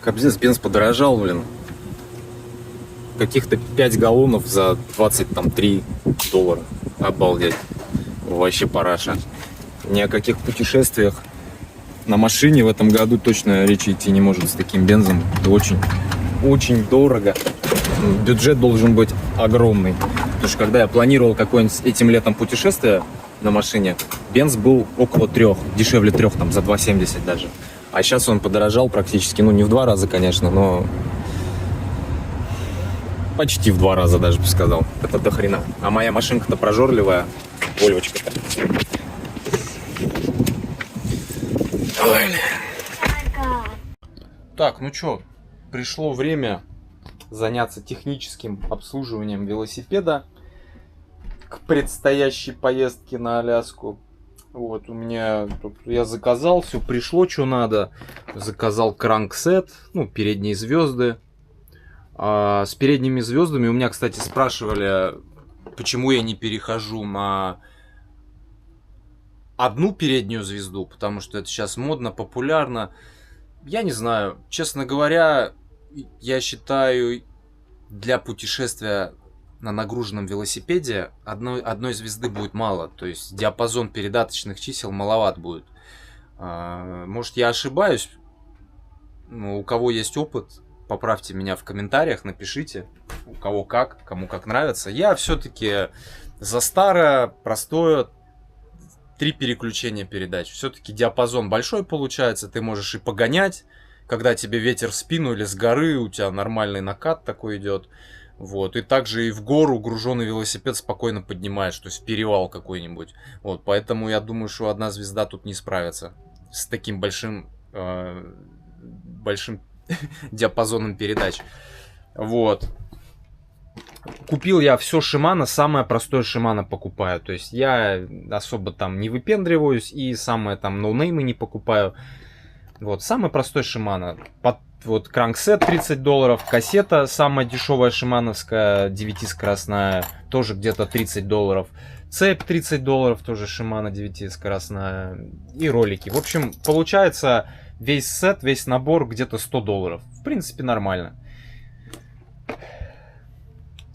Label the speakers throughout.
Speaker 1: Капздец, бенз подорожал, блин. Каких-то 5 галлонов за 23 доллара. Обалдеть. Вообще параша. Ни о каких путешествиях на машине в этом году точно речи идти не может с таким бензом. Это очень дорого. Бюджет должен быть огромный. Потому что когда я планировал какое-нибудь этим летом путешествие на машине, бенз был около 3, дешевле 3, там за 2,70 даже. А сейчас он подорожал практически, ну не в 2 раза, конечно, но почти в 2 раза даже бы сказал. Это до хрена. А моя машинка-то прожорливая. Вольвочка-то. Так, ну чё, пришло время заняться техническим обслуживанием велосипеда к предстоящей поездке на Аляску. Вот у меня тут я заказал, все пришло, что надо. Заказал кранксет, ну, передние звезды. С передними звездами у меня, кстати, спрашивали, почему я не перехожу на одну переднюю звезду, потому что это сейчас модно, популярно. Я не знаю, честно говоря, я считаю, для путешествия на нагруженном велосипеде одной звезды будет мало. То есть диапазон передаточных чисел маловат будет. Может, я ошибаюсь, но у кого есть опыт, поправьте меня в комментариях, напишите, у кого как, кому как нравится. Я все-таки за старое, простое, 3 переключения передач. Все-таки диапазон большой получается, ты можешь и погонять, когда тебе ветер в спину или с горы, у тебя нормальный накат такой идет. Вот. И также и в гору груженный велосипед спокойно поднимаешь, то есть в перевал какой-нибудь. Вот. Поэтому я думаю, что одна звезда тут не справится с таким большим диапазоном передач. Вот. Купил я все Shimano, самое простое Shimano покупаю. То есть я особо там не выпендриваюсь и самое там ноунеймы не покупаю. Вот, самый простой Shimano. Вот кранксет 30 долларов, кассета самая дешевая шимановская, 9-скоростная, тоже где-то 30 долларов. Цепь 30 долларов, тоже Shimano 9-скоростная. И ролики. В общем, получается весь сет, весь набор где-то 100 долларов. В принципе, нормально.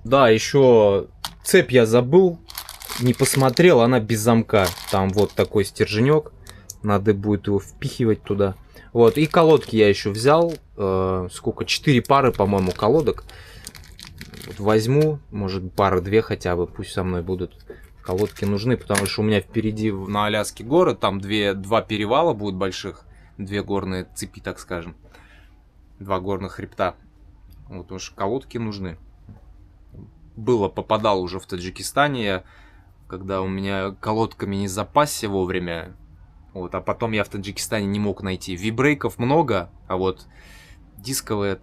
Speaker 1: Да, еще цепь я забыл, не посмотрел, она без замка. Там вот такой стерженек, надо будет его впихивать туда. Вот, и колодки я еще взял, сколько, 4 пары, по-моему, колодок. Вот возьму, может, пары 2 хотя бы, пусть со мной будут. Колодки нужны, потому что у меня впереди на Аляске горы, там 2 перевала будут больших, 2 горные цепи, так скажем. 2 горных хребта. Вот уж колодки нужны. Попадал уже в Таджикистане, когда у меня колодками не запасся вовремя. Вот, а потом я в Таджикистане не мог найти. Вибрейков много, а вот дисковые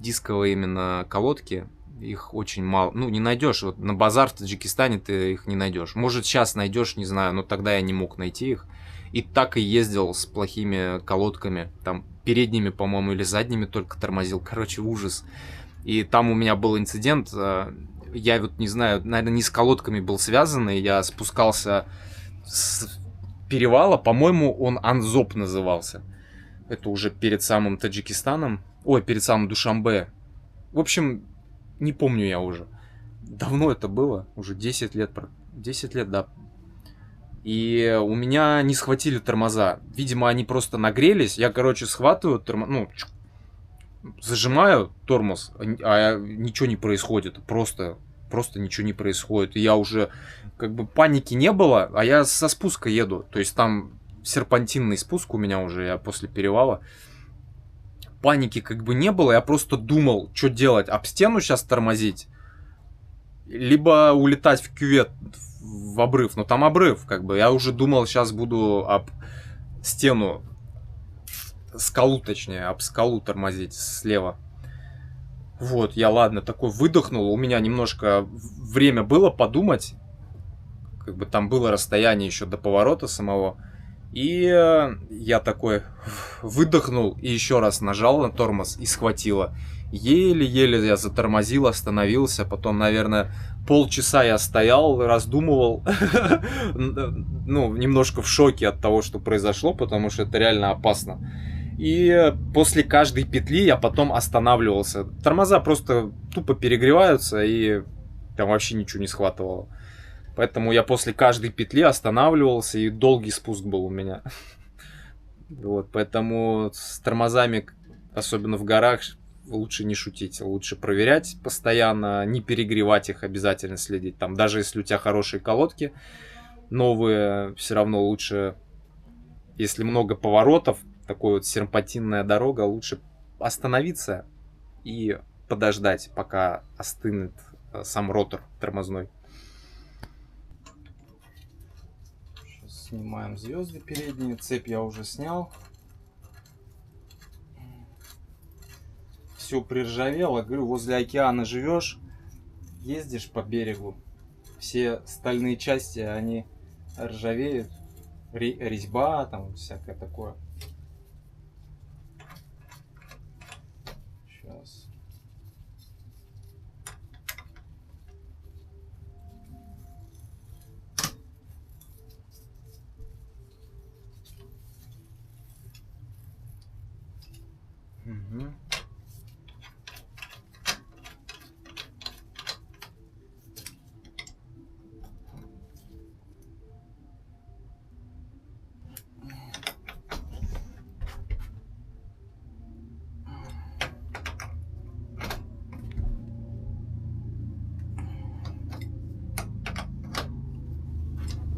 Speaker 1: именно колодки, их очень мало. Ну, не найдешь. Вот на базар в Таджикистане ты их не найдешь. Может, сейчас найдешь, не знаю, но тогда я не мог найти их. И так и ездил с плохими колодками. Там передними, по-моему, или задними только тормозил. Короче, ужас. И там у меня был инцидент. Я вот не знаю, наверное, не с колодками был связан. И я спускался с перевала. По-моему, он Анзоп назывался. Это уже перед самым Таджикистаном. Ой, перед самым Душанбе. В общем, не помню я уже. Давно это было. Уже 10 лет. 10 лет, да. И у меня не схватили тормоза. Видимо, они просто нагрелись. Я, короче, схватываю тормоз. Ну, зажимаю тормоз, а ничего не происходит. Просто ничего не происходит. И я уже, как бы, паники не было, а я со спуска еду. То есть там серпантинный спуск у меня уже, я после перевала. Паники как бы не было, я просто думал, что делать. Об стену сейчас тормозить, либо улетать в кювет, в обрыв. Но там обрыв, как бы. Я уже думал, сейчас буду об стену, скалу точнее, об скалу тормозить слева. Вот, я, ладно, такой выдохнул. У меня немножко время было подумать. Как бы там было расстояние еще до поворота самого. И я такой выдохнул и еще раз нажал на тормоз и схватило. Еле-еле я затормозил, остановился. Потом, наверное, полчаса я стоял, раздумывал. Ну, немножко в шоке от того, что произошло, потому что это реально опасно. И после каждой петли я потом останавливался. Тормоза просто тупо перегреваются, и там вообще ничего не схватывало. Поэтому я после каждой петли останавливался, и долгий спуск был у меня. Вот, поэтому с тормозами, особенно в горах, лучше не шутить. Лучше проверять постоянно, не перегревать их, обязательно следить. Там, даже если у тебя хорошие колодки, новые, все равно лучше, если много поворотов, такой вот серпантинная дорога, лучше остановиться и подождать, пока остынет сам ротор тормозной. Сейчас снимаем звезды передние. Цепь я уже снял. Все приржавело. Говорю, возле океана живешь, ездишь по берегу, все стальные части, они ржавеют. Резьба, там всякое такое. Сейчас. Угу.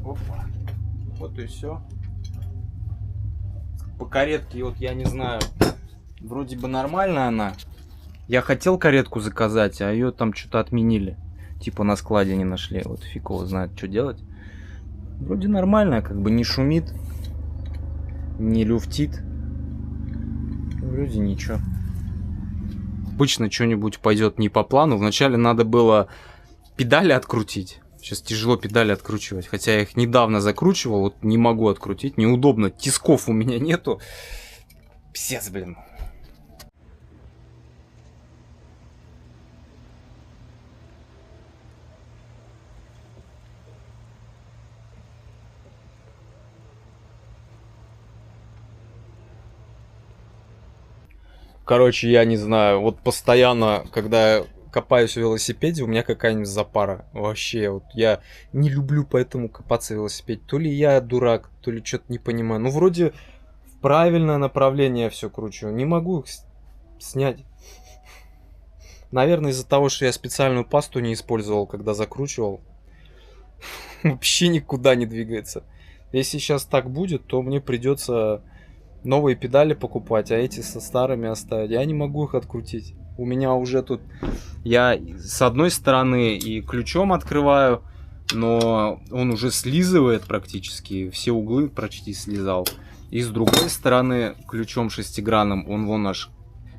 Speaker 1: Опа. Вот и все. По каретке, вот я не знаю, вроде бы нормальная она. Я хотел каретку заказать, а ее там что-то отменили. Типа на складе не нашли. Вот фиг его знает, что делать. Вроде нормальная, как бы не шумит, не люфтит. Вроде ничего. Обычно что-нибудь пойдет не по плану. Вначале надо было педали открутить. Сейчас тяжело педали откручивать. Хотя я их недавно закручивал, вот не могу открутить. Неудобно, тисков у меня нету. Псец, блин. Короче, я не знаю, вот постоянно, когда я копаюсь в велосипеде, у меня какая-нибудь запара. Вообще, вот я не люблю поэтому копаться в велосипеде. То ли я дурак, то ли что-то не понимаю. Ну, вроде в правильное направление все кручу. Не могу их снять. Наверное, из-за того, что я специальную пасту не использовал, когда закручивал. Вообще никуда не двигается. Если сейчас так будет, то мне придется новые педали покупать, а эти со старыми оставить. Я не могу их открутить. У меня уже тут... Я с одной стороны и ключом открываю, но он уже слизывает практически. Все углы почти слизал. И с другой стороны ключом шестигранным он вон аж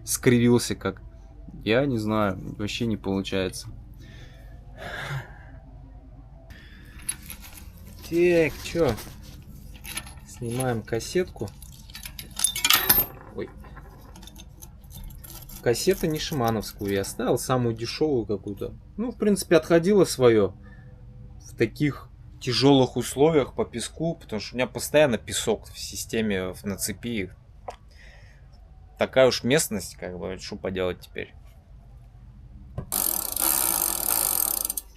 Speaker 1: скривился как... Я не знаю, вообще не получается. Так, чё? Снимаем кассетку. Ой. Кассета не шимановскую я оставил, самую дешевую какую-то. Ну, в принципе, отходило свое в таких тяжелых условиях по песку, потому что у меня постоянно песок в системе, на цепи. Такая уж местность, как бы, что поделать теперь.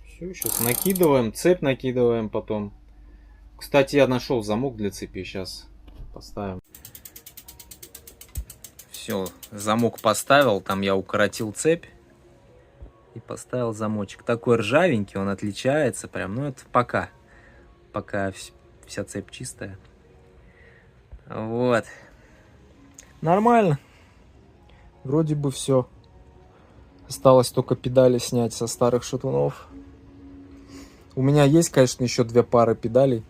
Speaker 1: Все, сейчас накидываем, цепь накидываем потом. Кстати, я нашел замок для цепи, сейчас поставим. Все, замок поставил, там я укоротил цепь и поставил замочек. Такой ржавенький, он отличается прям, ну это пока вся цепь чистая. Вот. Нормально. Вроде бы все. Осталось только педали снять со старых шатунов. У меня есть, конечно, еще 2 пары педалей,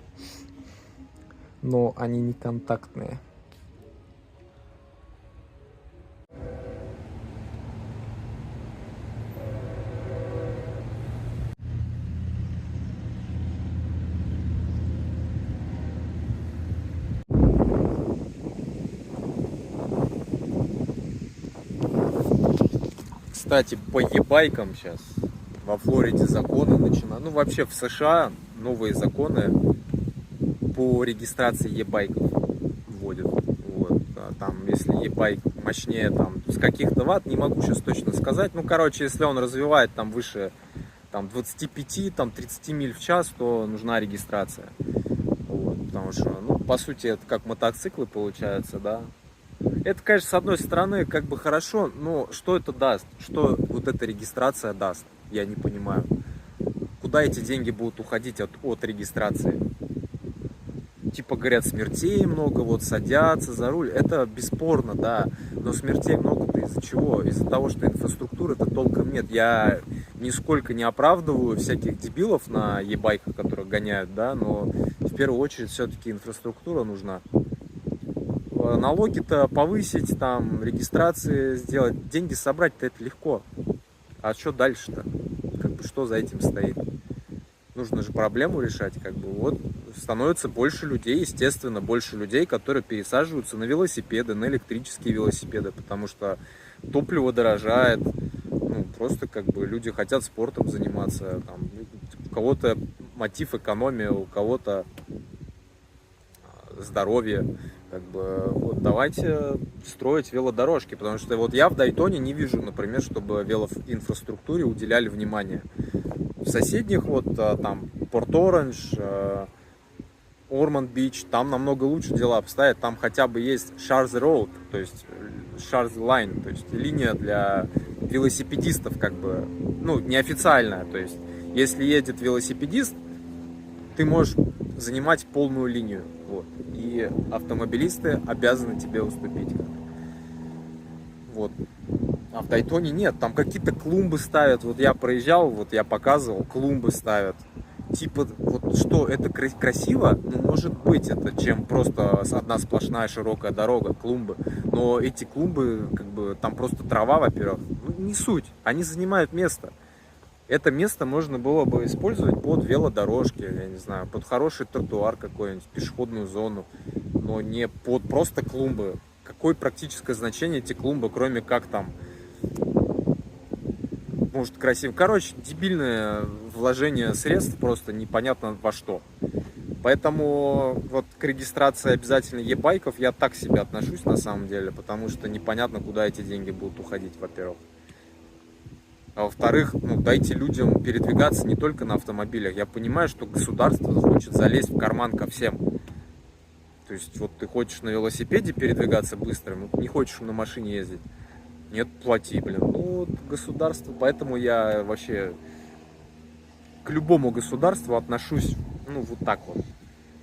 Speaker 1: но они не контактные. Кстати, по e-байкам сейчас во Флориде законы начинают. Ну, вообще в США новые законы по регистрации e-байков вводят. Вот.
Speaker 2: там, если e-байк мощнее, там, с каких-то ватт, не могу сейчас точно сказать. Ну, короче, если он развивает там выше там, 25, там, 30 миль в час, то нужна регистрация. Вот, потому что, ну, по сути, это как мотоциклы получается, да. Это, конечно, с одной стороны, как бы хорошо, но что это даст? Что вот эта регистрация даст? Я не понимаю. Куда эти деньги будут уходить от регистрации? Типа, говорят, смертей много, вот садятся за руль. Это бесспорно, да. Но смертей много-то из-за чего? Из-за того, что инфраструктуры-то толком нет. Я нисколько не оправдываю всяких дебилов на e-байках, которых гоняют, да, но в первую очередь все-таки инфраструктура нужна. Налоги-то повысить, там, регистрации сделать, деньги собрать-то это легко. А что дальше-то? Как бы что за этим стоит? Нужно же проблему решать, как бы. Вот становится больше людей, естественно, больше людей, которые пересаживаются на велосипеды, на электрические велосипеды, потому что топливо дорожает, ну, просто как бы люди хотят спортом заниматься, там, у кого-то мотив экономия, у кого-то здоровье, как бы, вот давайте строить велодорожки, потому что вот я в Дайтоне не вижу, например, чтобы велоинфраструктуре уделяли внимание. В соседних, вот там, Порт-Оранж, Орманд-Бич, там намного лучше дела обстоят, там хотя бы есть Шарз Роуд, то есть Шарз Лайн, то есть линия для велосипедистов, как бы, ну, неофициальная, то есть если едет велосипедист, ты можешь занимать полную линию, вот, и автомобилисты обязаны тебе уступить. Вот. А в Дайтоне нет, там какие-то клумбы ставят, вот я проезжал, вот я показывал, клумбы ставят. Типа, вот что, это красиво? Ну, может быть, это чем просто одна сплошная широкая дорога, клумбы. Но эти клумбы, как бы, там просто трава, во-первых, ну, не суть, они занимают место. Это место можно было бы использовать под велодорожки, я не знаю, под хороший тротуар какой-нибудь, пешеходную зону, но не под просто клумбы. Какое практическое значение эти клумбы, кроме как там, может, красиво. Короче, дебильное вложение средств, просто непонятно во что. Поэтому вот к регистрации обязательно e-байков я так к себе отношусь на самом деле, потому что непонятно, куда эти деньги будут уходить, во-первых. А во-вторых, ну, дайте людям передвигаться не только на автомобилях. Я понимаю, что государство хочет залезть в карман ко всем. То есть вот ты хочешь на велосипеде передвигаться быстро, ну, не хочешь на машине ездить. Нет, плати, блин. Ну, вот государство, поэтому я вообще к любому государству отношусь, ну, вот так вот.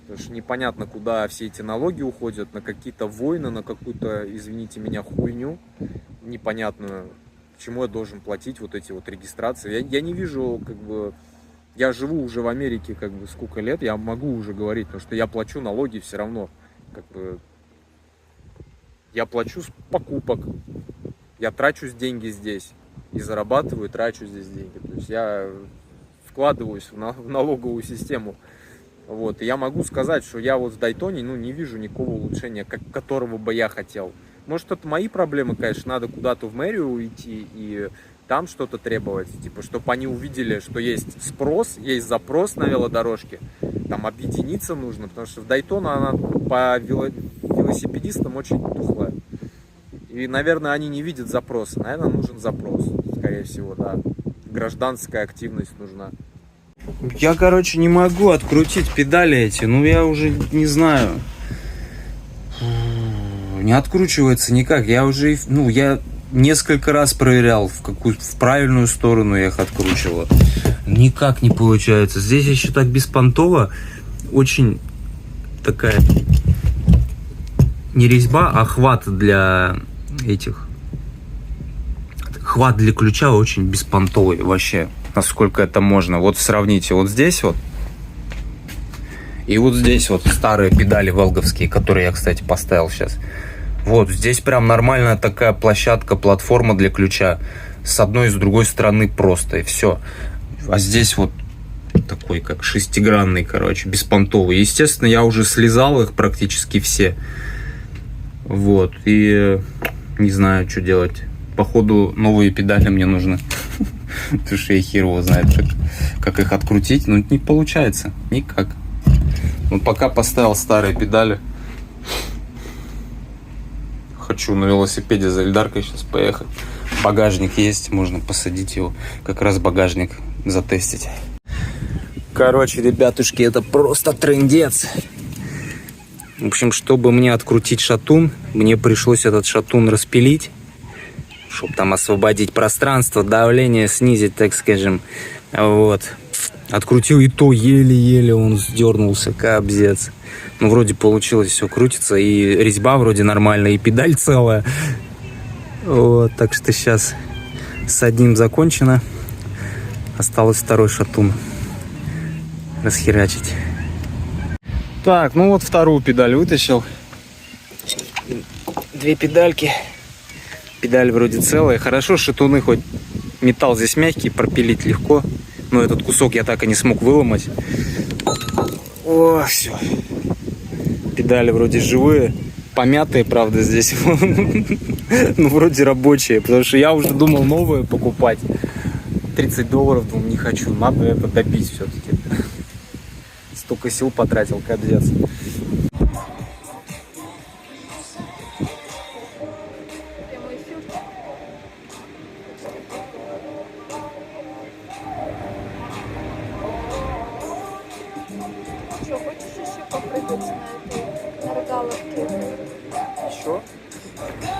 Speaker 2: Потому что непонятно, куда все эти налоги уходят, на какие-то войны, на какую-то, извините меня, хуйню непонятную. Почему я должен платить вот эти вот регистрации? Я не вижу, как бы, я живу уже в Америке, как бы, сколько лет, я могу уже говорить, потому что я плачу налоги все равно, как бы, я плачу с покупок, я трачу деньги здесь, и зарабатываю, и трачу здесь деньги, то есть я вкладываюсь в налоговую систему, вот, и я могу сказать, что я вот в Дайтоне, ну, не вижу никакого улучшения, которого бы я хотел. Может, это мои проблемы, конечно, надо куда-то в мэрию уйти и там что-то требовать, типа, чтобы они увидели, что есть спрос, есть запрос на велодорожки, там объединиться нужно, потому что в Дайтон она по велосипедистам очень тухлая. И, наверное, они не видят запроса, наверное, нужен запрос, скорее всего, да, гражданская активность нужна.
Speaker 3: Я, короче, не могу открутить педали эти, ну я уже не знаю. Не откручивается никак. Я уже, ну, я несколько раз проверял, в правильную сторону я их откручивал. Никак не получается. Здесь еще так беспонтово. Очень такая не резьба, а хват для этих. Хват для ключа очень беспонтовый вообще. Насколько это можно. Вот сравните вот здесь вот. И вот здесь вот старые педали велговские, которые я, кстати, поставил сейчас. Вот здесь прям нормальная такая площадка, платформа для ключа. С одной и с другой стороны просто, и все. А здесь вот такой, как шестигранный, короче, беспонтовый. Естественно, я уже слезал их практически все. Вот, и не знаю, что делать. Походу, новые педали мне нужны. Потому что я хер его знает, как их открутить. Но не получается, никак. Вот пока поставил старые педали. Хочу на велосипеде за Эльдаркой сейчас поехать. Багажник есть, можно посадить его. Как раз багажник затестить. Короче, ребятушки, это просто трындец. В общем, чтобы мне открутить шатун, мне пришлось этот шатун распилить, чтобы там освободить пространство, давление снизить, так скажем. Вот. Открутил, и то еле-еле он сдернулся, капзец. Ну, вроде получилось, все крутится, и резьба вроде нормальная, и педаль целая. Вот, так что сейчас с одним закончено. Осталось второй шатун расхерачить. Так, ну вот вторую педаль вытащил. Две педальки. Педаль вроде целая. Хорошо, шатуны хоть металл здесь мягкий, пропилить легко. Но этот кусок я так и не смог выломать. О, все. Педали вроде живые. Помятые, правда, здесь. Ну, вроде рабочие. Потому что я уже думал новые покупать. $30, думаю, не хочу. Надо это добить все-таки. Столько сил потратил, капец.
Speaker 4: Что, хочешь еще попрыгать на рогаловке?
Speaker 2: Еще?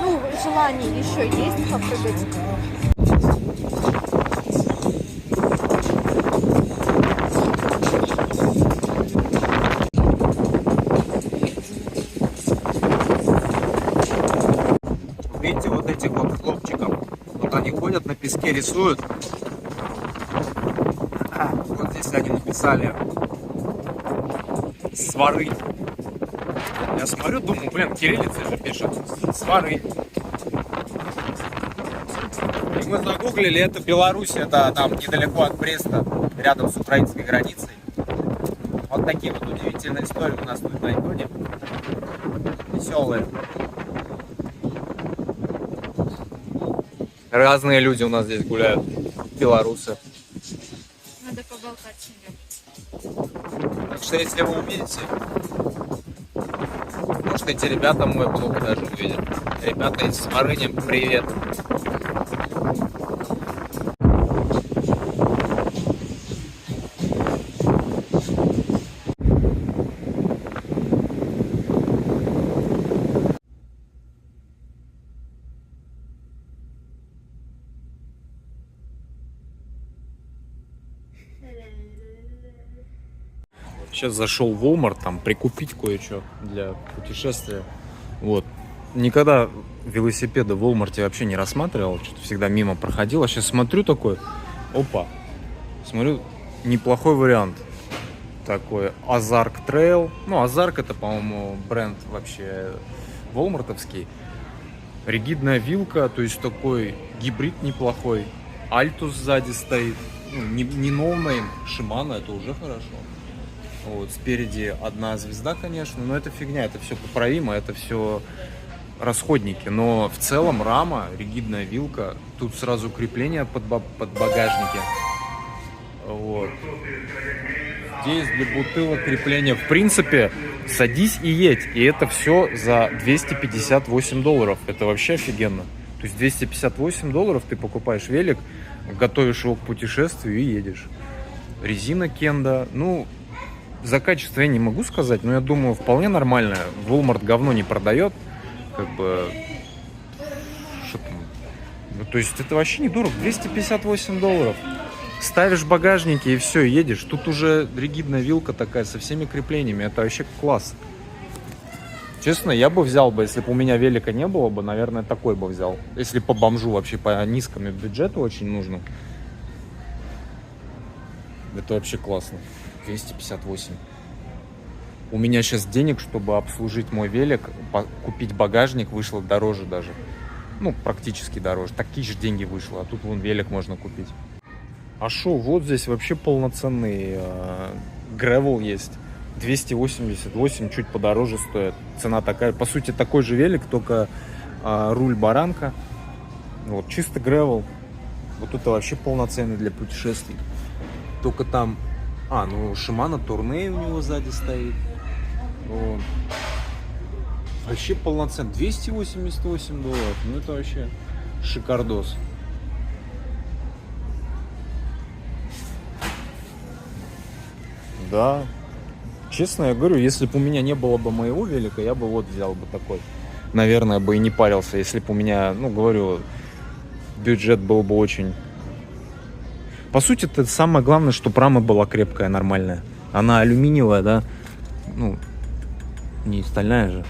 Speaker 4: Ну, желание еще есть попрыгать?
Speaker 1: Видите, вот этих вот хлопчиков, вот они ходят на песке, рисуют. Вот здесь они написали свары. Я смотрю, думаю, блин, кириллицей же пишут. Свары.
Speaker 2: И мы загуглили, это Беларусь, это там недалеко от Бреста, рядом с украинской границей. Вот такие вот удивительные истории у нас тут найдете. Веселые. Разные люди у нас здесь гуляют, белорусы.
Speaker 4: Надо поболтать с ними.
Speaker 2: Так что если вы увидите, может эти ребята мой блог даже увидят. Ребята из Сморыни, привет.
Speaker 1: Сейчас зашел в Walmart, там прикупить кое-что для путешествия. Вот. Никогда велосипеды в Walmart вообще не рассматривал, что-то всегда мимо проходил. А сейчас смотрю такой, опа, смотрю, неплохой вариант. Такой Ozark Trail. Ну, Ozark это, по-моему, бренд вообще волмартовский. Ригидная вилка, то есть такой гибрид неплохой. Altus сзади стоит. Ну, не no name, Shimano, это уже хорошо. Вот, спереди одна звезда, конечно, но это фигня, это все поправимо, это все расходники. Но в целом рама, ригидная вилка, тут сразу крепление под багажники. Вот. Здесь для бутылок крепление. В принципе, садись и едь. И это все за $258. Это вообще офигенно. То есть $258 ты покупаешь велик, готовишь его к путешествию и едешь. Резина Кенда, ну... За качество я не могу сказать, но я думаю, вполне нормально. Walmart говно не продает. Как бы... Что там? Ну, то есть это вообще недорого. $258. Ставишь багажники и все, едешь. Тут уже ригидная вилка такая со всеми креплениями. Это вообще класс. Честно, я бы взял бы, если бы у меня велика не было бы, наверное, такой бы взял. Если по бомжу вообще, по низкому бюджету очень нужно. Это вообще классно. 258. У меня сейчас денег, чтобы обслужить мой велик, купить багажник, вышло дороже даже. Ну, практически дороже. Такие же деньги вышло, а тут вон велик можно купить. А шо, вот здесь вообще полноценный гревел есть. 288, чуть подороже стоит. Цена такая, по сути, такой же велик, только руль баранка. Вот, чисто гревел. Вот это вообще полноценный для путешествий. Только там... ну Shimano Tourneo у него сзади стоит. Вот.
Speaker 2: Вообще полноценно. 288 долларов. Ну это вообще шикардос. Да. Честно, я говорю, если бы у меня не было бы моего велика, я бы вот взял бы такой. Наверное, бы и не парился, если бы у меня, ну, говорю, бюджет был бы очень... По сути, это самое главное, чтобы рама была крепкая, нормальная. Она алюминиевая, да? Ну, не стальная же.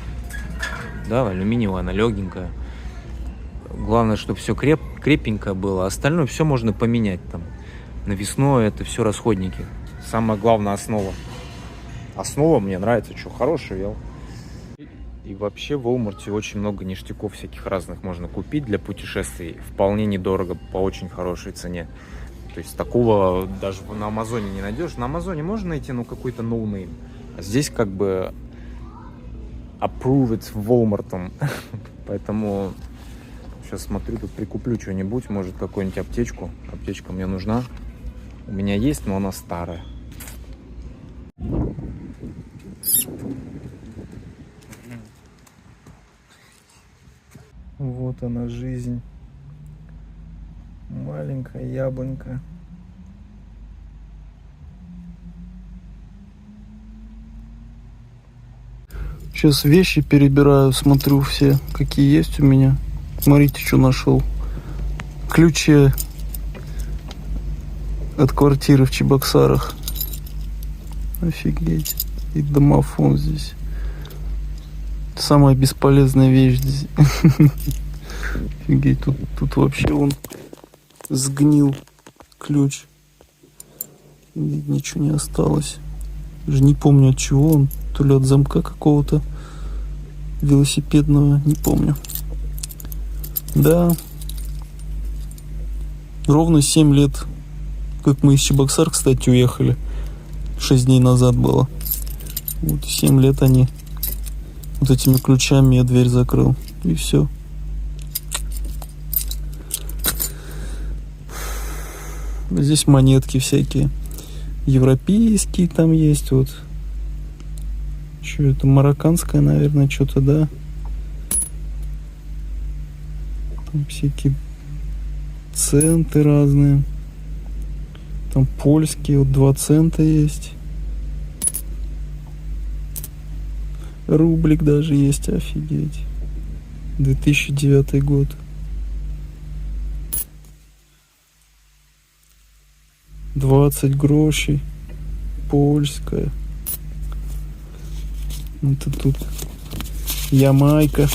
Speaker 2: Да, алюминиевая, она легенькая. Главное, чтобы все крепенькое было. Остальное все можно поменять там. Навесное, это все расходники. Самая главная основа. Основа мне нравится, что хороший вел. И вообще в Walmart очень много ништяков всяких разных можно купить для путешествий. Вполне недорого, по очень хорошей цене. То есть такого даже на Амазоне не найдешь. На Амазоне можно найти, ну, какой-то ноунейм. А здесь как бы approved Walmart'ом. Поэтому сейчас смотрю, тут прикуплю что-нибудь. Может, какую-нибудь аптечку. Аптечка мне нужна. У меня есть, но она старая. Вот она, жизнь. Маленькая яблонька.
Speaker 5: Сейчас вещи перебираю, смотрю все, какие есть у меня. Смотрите, что нашел. Ключи от квартиры в Чебоксарах. Офигеть. И домофон здесь. Самая бесполезная вещь здесь. Офигеть, тут вообще он сгнил ключ. Ничего не осталось. Даже не помню, от чего он. То ли от замка какого-то велосипедного, не помню. Да. Ровно 7 лет, как мы из Чебоксар, кстати, уехали. 6 дней назад было. Вот 7 лет они вот этими ключами я дверь закрыл. И все. Здесь монетки всякие. Европейские там есть. Вот. Что это? Марокканская, наверное, что-то, да? Там всякие центы разные. Там польские, вот 2 цента есть. Рублик даже есть, офигеть. 2009 год. $20 грошей. Польская. Это тут Ямайка.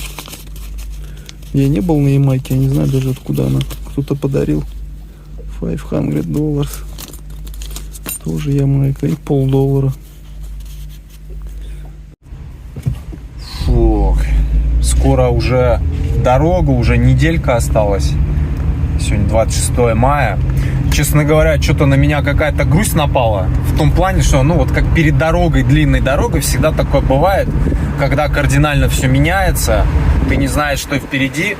Speaker 5: Я не был на Ямайке, я не знаю даже откуда она. Кто-то подарил. $500. Тоже Ямайка. И $0.50.
Speaker 2: Фух. Скоро уже дорога, уже неделька осталась. Сегодня 26 мая. Честно говоря, что-то на меня какая-то грусть напала. В том плане, что, ну, вот как перед дорогой, длинной дорогой, всегда такое бывает, когда кардинально все меняется, ты не знаешь, что впереди,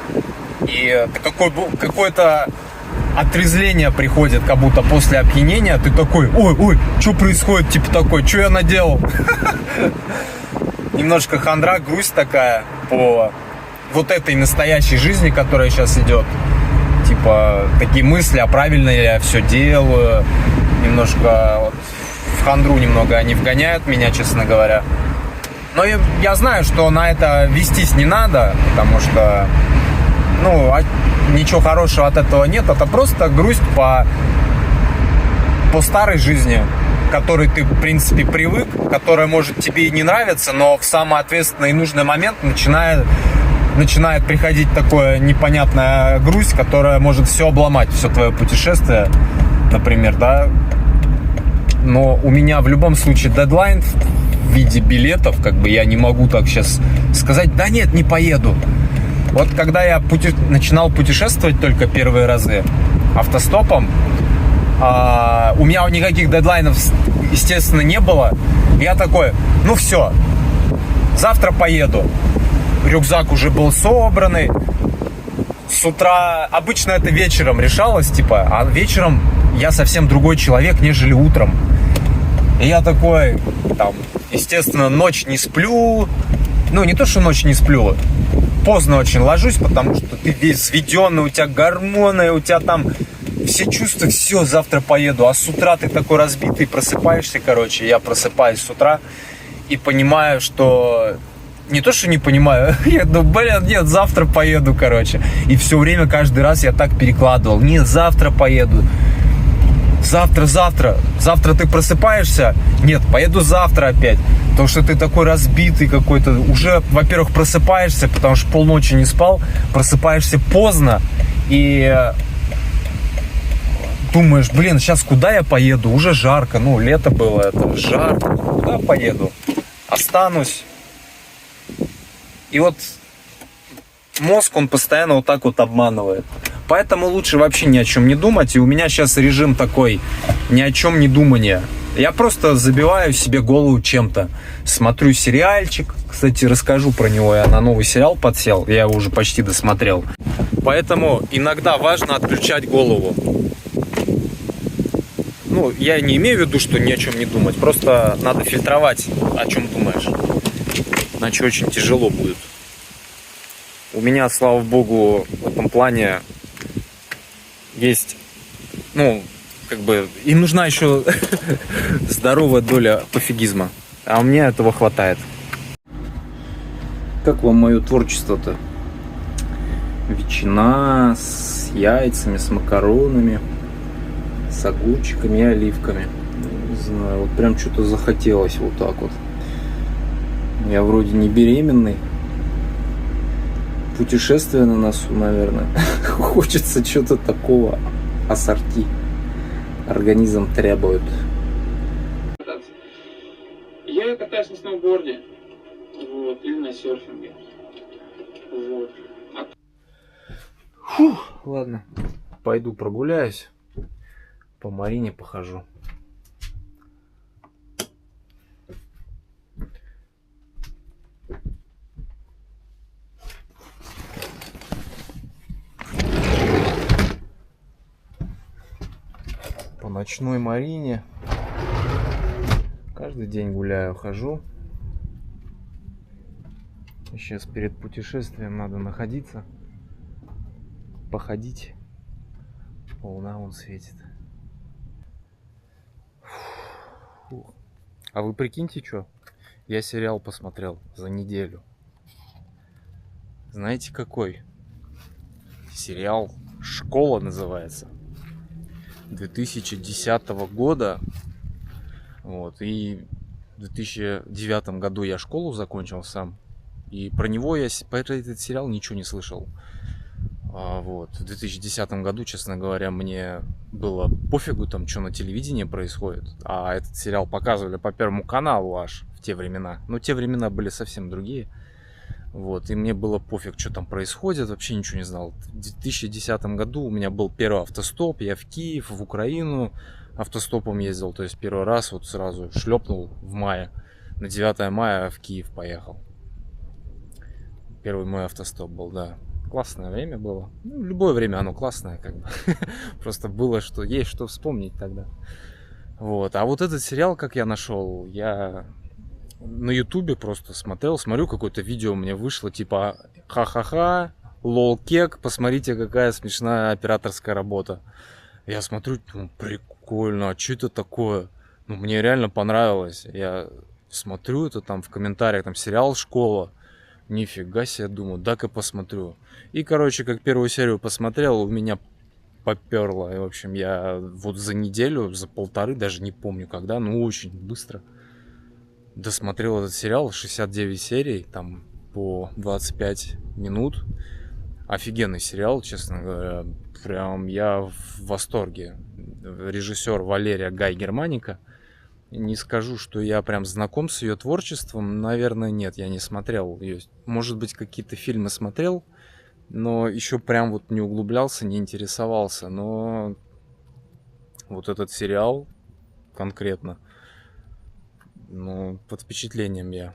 Speaker 2: и какое-то отрезвление приходит, как будто после опьянения, ты такой, ой, что происходит, типа такой, что я наделал? Немножко хандра, грусть такая по вот этой настоящей жизни, которая сейчас идет. Типа, такие мысли, а правильно ли я все делаю. Немножко вот, в хандру немного они вгоняют меня, честно говоря. Но я знаю, что на это вестись не надо, потому что, ну, ничего хорошего от этого нет. Это просто грусть по старой жизни, к которой ты, в принципе, привык, которая, может, тебе и не нравится, но в самый ответственный и нужный момент начинает приходить такая непонятная грусть, которая может все обломать, все твое путешествие, например, да. Но у меня в любом случае дедлайн в виде билетов, как бы я не могу так сейчас сказать, да нет, не поеду. Вот когда я начинал путешествовать только первые разы автостопом, у меня никаких дедлайнов, естественно, не было. Я такой, ну все, завтра поеду. Рюкзак уже был собранный. С утра, обычно это вечером решалось, типа, а вечером я совсем другой человек, нежели утром. И я такой, там, естественно, ночь не сплю,
Speaker 3: ну, не то, что ночью не сплю, поздно очень ложусь, потому что ты весь взведенный, у тебя гормоны, у тебя там все чувства, все, завтра поеду. А с утра ты такой разбитый, просыпаешься, короче, я просыпаюсь с утра и понимаю, что... Не то, что не понимаю, я думаю, блин, нет, завтра поеду, короче. И все время, каждый раз я так перекладывал. Нет, завтра поеду. Завтра ты просыпаешься? Нет, поеду завтра опять. Потому что ты такой разбитый какой-то. Уже, во-первых, просыпаешься, потому что полночи не спал. Просыпаешься поздно. И думаешь, блин, сейчас куда я поеду? Уже жарко. Ну, лето было, это жарко. Куда поеду? Останусь. И вот мозг, он постоянно вот так вот обманывает. Поэтому лучше вообще ни о чем не думать. И у меня сейчас режим такой, ни о чем не думания. Я просто забиваю себе голову чем-то. Смотрю сериальчик. Кстати, расскажу про него. Я на новый сериал подсел. Я его уже почти досмотрел. Поэтому иногда важно отключать голову. Ну, я не имею в виду, что ни о чем не думать. Просто надо фильтровать, о чем думаешь. Иначе очень тяжело будет. У меня, слава богу, в этом плане есть, ну, как бы, им нужна еще здоровая доля пофигизма. А мне этого хватает. Как вам мое творчество-то? Ветчина с яйцами, с макаронами, с огурчиками и оливками. Не знаю, вот прям что-то захотелось вот так вот. Я вроде не беременный. Путешествие на носу, наверное. Хочется что-то такого ассорти. Организм требует.
Speaker 6: Я катаюсь на сноуборде. Вот, или на серфинге. Вот.
Speaker 3: Фух, ладно. Пойду прогуляюсь. По Марине похожу. По ночной Марине. Каждый день гуляю, хожу. Сейчас перед путешествием надо находиться. Походить. Луна вон светит. Фух. А вы прикиньте, что? Я сериал посмотрел за неделю. Знаете какой? Сериал «Школа» называется. 2010 года. Вот. И в 2009 году я школу закончил сам. И про него про этот сериал ничего не слышал. Вот. В 2010 году, честно говоря, мне было пофигу, там, что на телевидении происходит. А этот сериал показывали по Первому каналу аж в те времена. Но те времена были совсем другие. Вот. И мне было пофиг, что там происходит. Вообще ничего не знал. В 2010 году у меня был первый автостоп. Я в Киев, в Украину автостопом ездил. То есть первый раз вот сразу шлепнул в мае. На 9 мая в Киев поехал. Первый мой автостоп был, да. Классное время было. Ну, любое время оно классное, как бы. Просто было, что есть что вспомнить тогда. Вот. А вот этот сериал, как я нашел, я на Ютубе просто смотрю, какое-то видео мне вышло, типа ха-ха-ха, лол-кек, посмотрите, какая смешная операторская работа. Я смотрю, ну, прикольно, а что это такое? Ну, мне реально понравилось. Я смотрю это там в комментариях, там сериал «Школа». Нифига себе, думаю, дай-ка посмотрю. И, короче, как первую серию посмотрел, у меня поперло. И, в общем, я вот за неделю, за полторы, даже не помню когда, но очень быстро досмотрел этот сериал. 69 серий, там по 25 минут. Офигенный сериал, честно говоря. Прям я в восторге. Режиссер Валерия Гай Германика. Не скажу, что я прям знаком с ее творчеством. Наверное, нет, я не смотрел ее. Может быть, какие-то фильмы смотрел, но еще прям вот не углублялся, не интересовался. Но вот этот сериал конкретно, ну, под впечатлением я.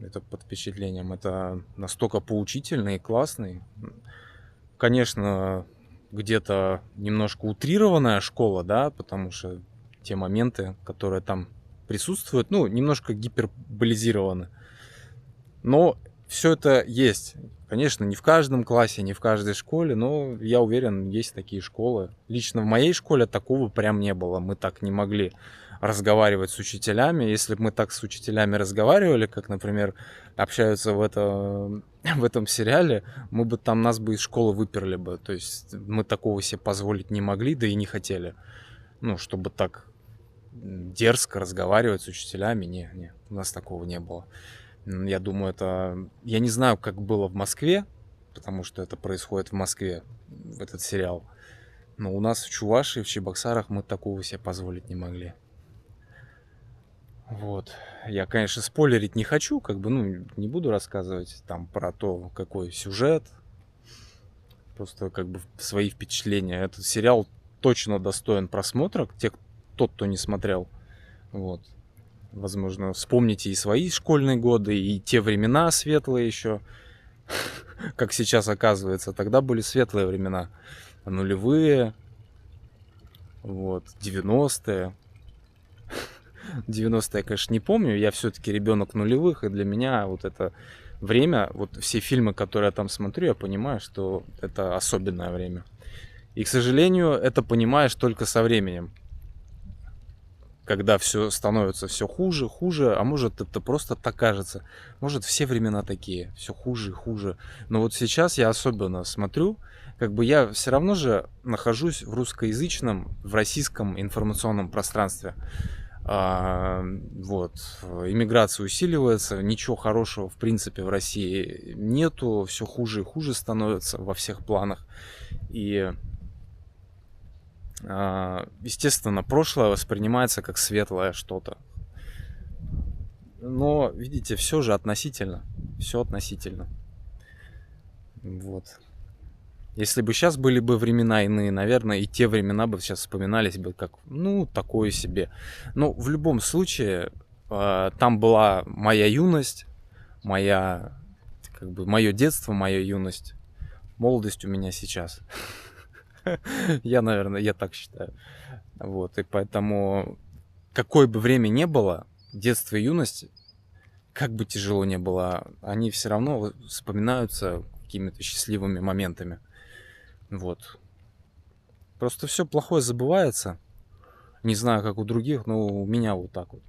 Speaker 3: Это под впечатлением. Это настолько поучительный и классный. Конечно, где-то немножко утрированная школа, да, потому что те моменты, которые там присутствуют, ну, немножко гиперболизированы. Но
Speaker 2: все это есть. Конечно, не в каждом классе, не в каждой школе, но я уверен, есть такие школы. Лично в моей школе такого прям не было. Мы так не могли разговаривать с учителями. Если бы мы так с учителями разговаривали, как, например, общаются в этом сериале, нас бы из школы выперли бы. То есть мы такого себе позволить не могли, да и не хотели. Ну, чтобы так дерзко разговаривать с учителями, не, у нас такого не было. Я думаю, я не знаю, как было в Москве, потому что это происходит в Москве, этот сериал. Но у нас в Чувашии, в Чебоксарах мы такого себе позволить не могли. Вот. Я, конечно, спойлерить не хочу, не буду рассказывать там про то, какой сюжет. Просто свои впечатления. Этот сериал точно достоин просмотра. Тот, кто не смотрел. Вот. Возможно, вспомните и свои школьные годы, и те времена светлые еще. Как сейчас оказывается, тогда были светлые времена. Нулевые, 90-е. 90-е я, конечно, не помню. Я все-таки ребенок нулевых, и для меня вот это время, вот все фильмы, которые я там смотрю, я понимаю, что это особенное время. И, к сожалению, это понимаешь только со временем. Когда все становится все хуже, а может это просто так кажется. Может все времена такие, все хуже и хуже. Но вот сейчас я особенно смотрю, я все равно же нахожусь в русскоязычном, в российском информационном пространстве. Иммиграция усиливается, ничего хорошего в принципе в России нету, все хуже и хуже становится во всех планах. И естественно, прошлое воспринимается как светлое что-то. Но, видите, все же относительно. Все относительно. Вот. Если бы сейчас были бы времена иные, наверное, и те времена бы сейчас вспоминались бы как, такое себе. Но в любом случае, там была моя юность, мое детство, моя юность. Молодость у меня сейчас. Я так считаю. Вот, и поэтому, какое бы время ни было, детство и юность, как бы тяжело ни было, они все равно вспоминаются какими-то счастливыми моментами. Вот. Просто все плохое забывается. Не знаю, как у других, но у меня вот так вот.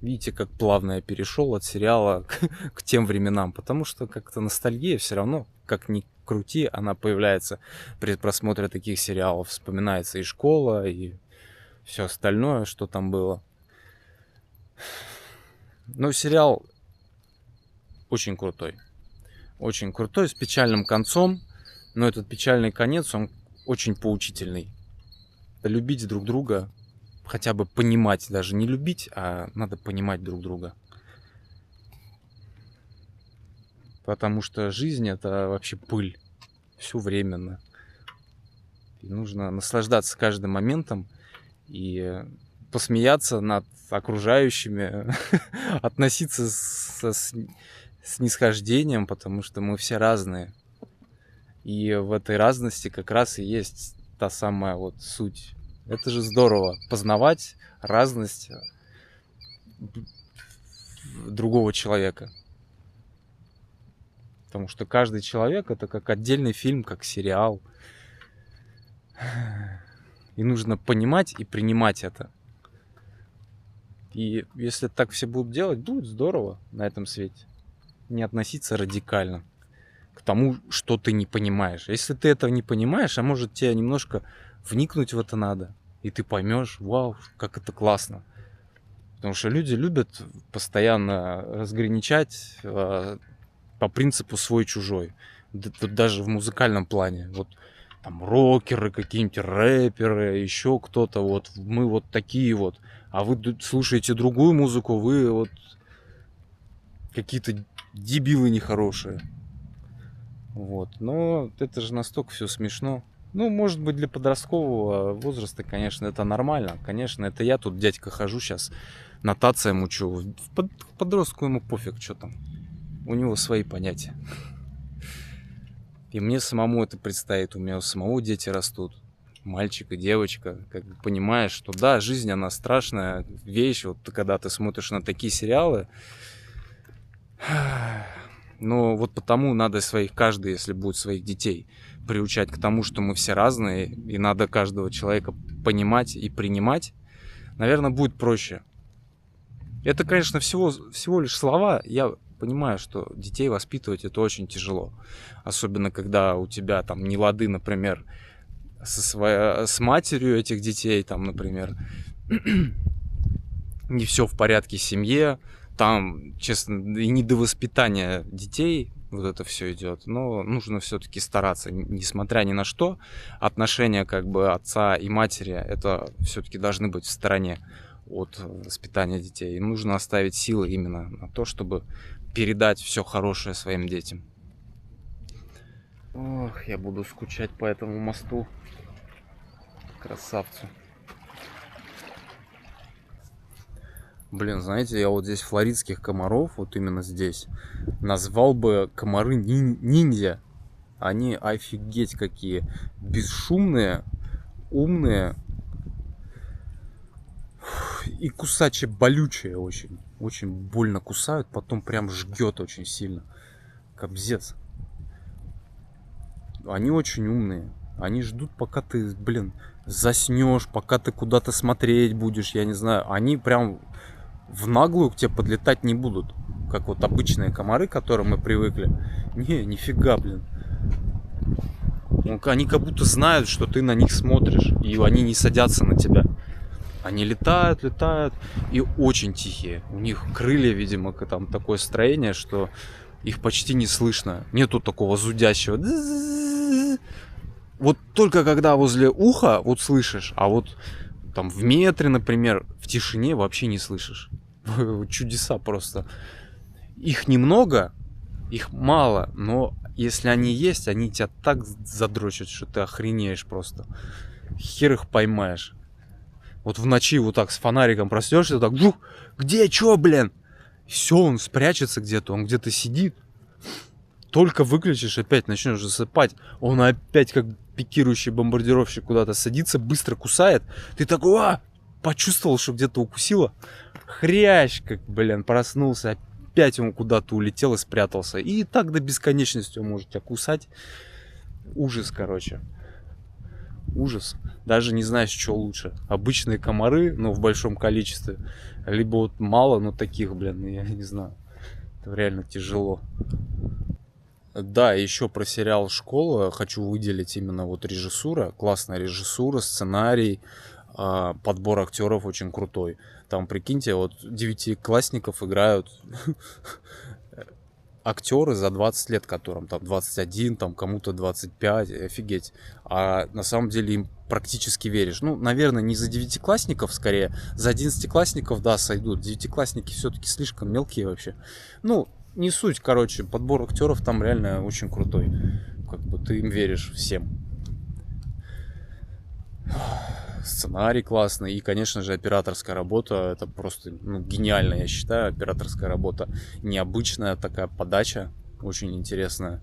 Speaker 2: Видите, как плавно я перешел от сериала к тем временам, потому что как-то ностальгия все равно, как ни крути, она появляется при просмотре таких сериалов. Вспоминается и школа, и все остальное, что там было. Но сериал очень крутой. Очень крутой, с печальным концом. Но этот печальный конец, он очень поучительный. Любить друг друга, хотя бы понимать, даже не любить, а надо понимать друг друга. Потому что жизнь — это вообще пыль. Все временно. И нужно наслаждаться каждым моментом и посмеяться над окружающими, относиться со снисхождением, потому что мы все разные. И в этой разности как раз и есть та самая вот суть. Это же здорово, познавать разность другого человека. Потому что каждый человек — это как отдельный фильм, как сериал. И нужно понимать и принимать это. И если так все будут делать, будет здорово на этом свете. Не относиться радикально к тому, что ты не понимаешь. Если ты этого не понимаешь, а может тебе немножко вникнуть в это надо, и ты поймешь, вау, как это классно. Потому что люди любят постоянно разграничать по принципу свой-чужой. Даже в музыкальном плане. Вот там рокеры, какие-нибудь рэперы, еще кто-то. Вот мы вот такие вот. А вы слушаете другую музыку, вы вот какие-то дебилы нехорошие. Вот. Но это же настолько все смешно. Может быть, для подросткового возраста, конечно, это нормально. Конечно, это я тут, дядька, хожу сейчас, нотациям учу. Подростку ему пофиг, что там. У него свои понятия. И мне самому это предстоит. У меня у самого дети растут. Мальчик и девочка. Как бы понимаешь, что да, жизнь, она страшная вещь. Вот когда ты смотришь на такие сериалы,
Speaker 3: Но вот потому надо каждый, если будет своих детей, приучать к тому, что мы все разные, и надо каждого человека понимать и принимать, наверное, будет проще. Это, конечно, всего лишь слова. Я понимаю, что детей воспитывать это очень тяжело. Особенно, когда у тебя там не лады, например, с матерью этих детей, там, например, не все в порядке в семье, там, честно, и не до воспитания детей вот это все идет, но нужно все-таки стараться, несмотря ни на что, отношения как бы отца и матери, это все-таки должны быть в стороне от воспитания детей. И нужно оставить силы именно на то, чтобы передать все хорошее своим детям. Ох, я буду скучать по этому мосту. Красавцу. Блин, знаете, я вот здесь флоридских комаров, вот именно здесь, назвал бы комары ниндзя. Они офигеть какие бесшумные, умные и кусачие, болючие очень. Очень больно кусают, потом прям жгет очень сильно. Кобзец. Они очень умные. Они ждут, пока ты, блин, заснешь, пока ты куда-то смотреть будешь, я не знаю. Они прям в наглую к тебе подлетать не будут. Как вот обычные комары, к которым мы привыкли. Не, нифига, блин. Они как будто знают, что ты на них смотришь. И они не садятся на тебя. Они летают и очень тихие. У них крылья, видимо, там такое строение, что их почти не слышно. Нету такого зудящего. Вот только когда возле уха вот слышишь, а вот там в метре, например, в тишине вообще не слышишь. Чудеса просто. Их немного, их мало, но если они есть, они тебя так задрочат, что ты охренеешь просто. Хер их поймаешь. Вот в ночи вот так с фонариком проснешься, так, жух, где, чё, блин? Все, он спрячется где-то, он где-то сидит. Только выключишь, опять начнешь засыпать. Он опять как пикирующий бомбардировщик куда-то садится, быстро кусает. Ты такой, почувствовал, что где-то укусило. Хрящ, как, блин, проснулся. Опять он куда-то улетел и спрятался. И так до бесконечности он может тебя кусать. Ужас, короче. Ужас. Даже не знаешь, что лучше. Обычные комары, но в большом количестве. Либо вот мало, но таких, блин, я не знаю. Это реально тяжело. Да, еще про сериал «Школа» хочу выделить именно вот режиссура. Классная режиссура, сценарий, подбор актеров очень крутой. Там, прикиньте, вот 9-классников играют актеры за 20 лет, которым там 21, там кому-то 25, офигеть. А на самом деле им практически веришь. Ну, наверное, не за 9-классников, скорее, за 11-классников, да, сойдут. 9-классники все-таки слишком мелкие вообще. Ну, не суть, короче, подбор актеров там реально очень крутой. Как бы ты им веришь всем. Сценарий классный и, конечно же, операторская работа. Это просто гениально, я считаю. Операторская работа необычная, такая подача очень интересная.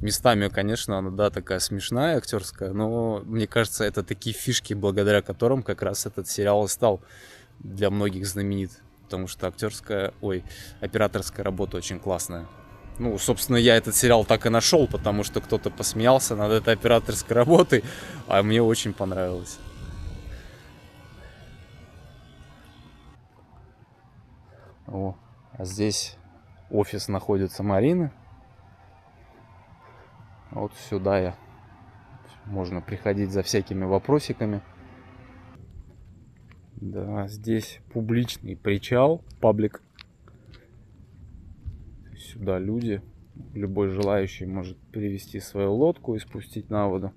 Speaker 3: Местами, конечно, она, да, такая смешная, актерская, но мне кажется, это такие фишки, благодаря которым как раз этот сериал и стал для многих знаменит. Потому что операторская работа очень классная. Ну, собственно, я этот сериал так и нашел, потому что кто-то посмеялся над этой операторской работой, а мне очень понравилось. О, а здесь офис находится Марины. Вот сюда можно приходить за всякими вопросиками. Да, здесь публичный причал, паблик. Сюда люди, любой желающий может привезти свою лодку и спустить на воду.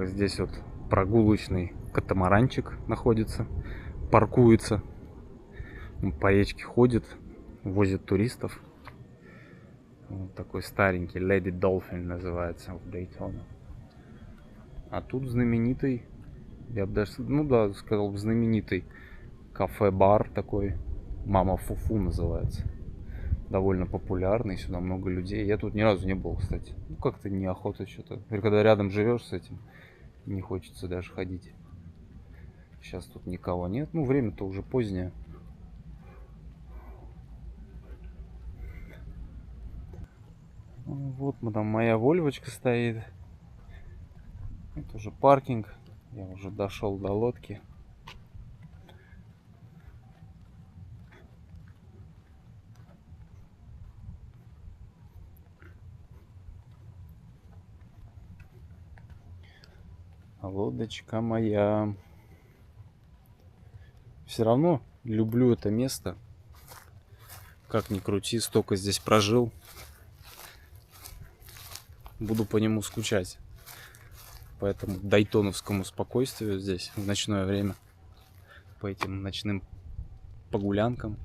Speaker 3: Здесь вот прогулочный катамаранчик находится, паркуется, по речке ходит, возит туристов. Вот такой старенький, Lady Dolphin называется, в Дейтоне. А тут знаменитый, я бы даже, ну да, сказал бы знаменитый кафе-бар такой, Мама Фуфу называется. Довольно популярный, сюда много людей. Я тут ни разу не был, кстати. Ну, как-то неохота что-то. Когда рядом живешь с этим, не хочется даже ходить. Сейчас тут никого нет. Ну, время-то уже позднее. Вот там моя вольвочка стоит. Это уже паркинг. Я уже дошел до лодки. Лодочка моя. Все равно люблю это место. Как ни крути, столько здесь прожил. Буду по нему скучать. По этому дайтоновскому спокойствию здесь в ночное время. По этим ночным погулянкам.